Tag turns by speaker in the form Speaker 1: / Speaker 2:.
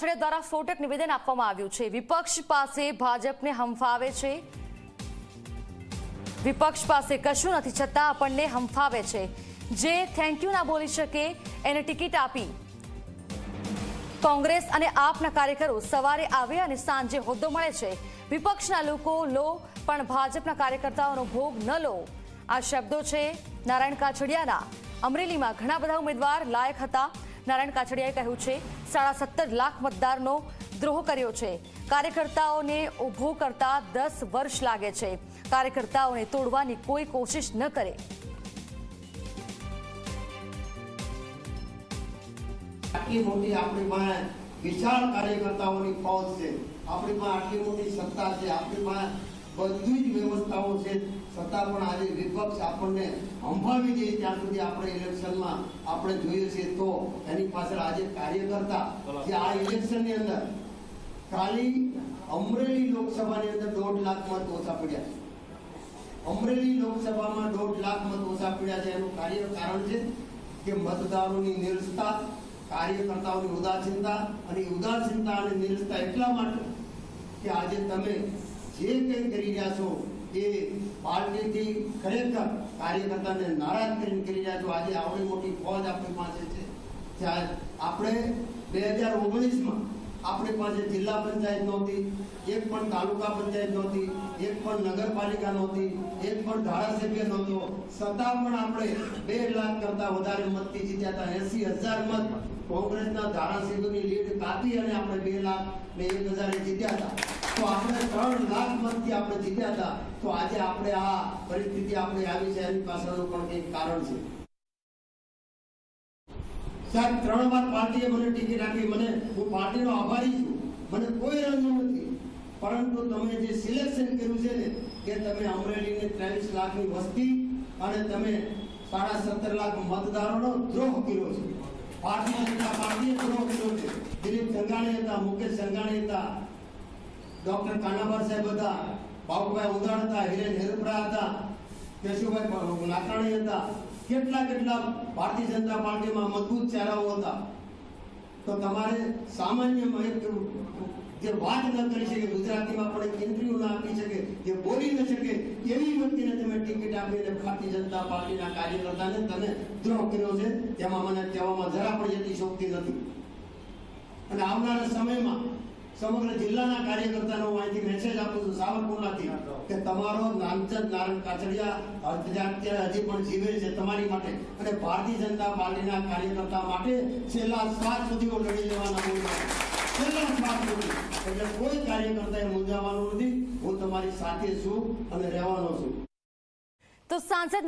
Speaker 1: કાછડિયા દ્વારા સ્ફોટક નિવેદન આપવામાં આવ્યું છે। વિપક્ષ પાસે ભાજપને હંફાવે છે, વિપક્ષ પાસે કશું નથી છતાં આપણને હંફાવે છે। જે થેન્ક યુ ના બોલી શકે એને ટિકિટ આપી। કોંગ્રેસ અને આપના કાર્યકરો સવારે આવે અને સાંજે હોદ્દો મળે છે। વિપક્ષના લોકો લો પણ ભાજપના કાર્યકર્તાઓનો ભોગ ન લો। આ શબ્દો છે નારાયણ કાછડિયાના। અમરેલીમાં ઘણા બધા ઉમેદવાર લાયક હતા। નારાયણ કાછડિયાએ કહ્યું છે 17.5 લાખ મતદારનો દ્રોહ કર્યો છે। કાર્યકર્તાઓને ઊભો કરતા 10 વર્ષ લાગે છે। કાર્યકર્તાઓને તોડવાની કોઈ કોશિશ ન કરે।
Speaker 2: આટલી મોટી આપણી પાસે વિશાળ કાર્યકર્તાઓની ફોજ છે, આપણી પાસે આટલી મોટી સત્તા છે, આપણી પાસે બધી જ વ્યવસ્થાઓ છે, છતાં પણ આજે વિપક્ષ આપણને હંફાવી દે ત્યાં સુધી આપણે ઇલેક્શનમાં આપણે જોઈએ છીએ તો એની પાછળ આજે કાર્યકર્તા જે આ ઇલેક્શનની અંદર ખાલી અમરેલી લોકસભાની અંદર 1.5 લાખ મત ઓછા પડ્યા છે। અમરેલી લોકસભામાં 1.5 લાખ મત ઓછા પડ્યા છે। એનું કારણ છે કે મતદારોની નિરસતા, કાર્યકર્તાઓની ઉદાસીનતા, અને ઉદાસીનતા અને નિરસતા એટલા માટે કે આજે તમે જે કંઈ કરી રહ્યા છો એ પાર્ટીથી ખરેખર કાર્યકર્તાને નારાજ કરીને કરી રહ્યા છો। આજે આવડી મોટી ફોજ આપણી પાસે છે, ત્યારે આપણે 2019માં આપણી પાસે જિલ્લા પંચાયત નહોતી, એક પણ તાલુકા પંચાયત નહોતી, એક પણ નગરપાલિકા નહોતી, એક પણ ધારાસભ્ય નહોતો, છતાં પણ આપણે 2 લાખ કરતા વધારે મતથી જીત્યા હતા। 80,000 મત કોંગ્રેસના ધારાસભ્યોની લીડ કાપી અને આપણે 2 લાખ ને 1,000 જીત્યા હતા। તો આપણે 3 લાખ મતથી આપણે જીત્યા હતા। તો આજે આપણે આ પરિસ્થિતિ આપણે આવી છે, એની પાછળનું પણ કંઈક કારણ છે। સાહેબ 3 વાર પાર્ટીએ મને ટિકિટ આપી, હું પાર્ટીનો આભારી છું, મને કોઈ રંજ નથી, પરંતુ તમે જે સિલેક્શન કર્યું છે ને કે તમે અમરેલીની 23 લાખની વસ્તી અને તમે 17.5 લાખ મતદારોનો દ્રોહ કર્યો છે। ભારતીય જનતા પાર્ટીએ દ્રોહ કર્યો છે। દિલીપ સંઘાણી હતા, મુકેશ સંઘાણી હતા, ડોક્ટર કાનાભાઈ સાહેબ હતા, બાબુભાઈ ઉદાણ હતા, હિરેન હેરપરા હતા, કેશુભાઈ નાકાણી હતા, કેટલા ભારતીય જનતા પાર્ટીમાં મજબૂત ચહેરાઓ હતા। તો તમારે સામાન્ય જે વાત ન કરી શકે, ગુજરાતીમાં પણ એક ઇન્ટરવ્યુ ના આપી શકે, જે બોલી ન શકે એવી વ્યક્તિને તમે ટિકિટ આપીને ભારતીય જનતા પાર્ટીના કાર્યકર્તાને તમે દ્રોહ કર્યો છે, તેમાં મને કહેવામાં જરા પણ યતિશોક્તિ નથી। અને આવનારા સમયમાં સમગ્ર જિલ્લાના કાર્યકર્તાનો હું અહીંથી મેસેજ આપું છું સાવરકુંડલાથી કે તમારો નામચંદ નારાયણ કાછડિયા અત્યારે હજી પણ જીવે છે તમારી માટે, અને ભારતીય જનતા પાર્ટીના કાર્યકર્તા માટે છેલ્લા શ્વાસ સુધી લડી લેવાના હોય, છેલ્લા શ્વાસ સુધી। એટલે કોઈ કાર્યકર્તાએ મૂંઝાવાનું નથી, હું તમારી સાથે છું અને રહેવાનો છું।
Speaker 1: તો સાંસદ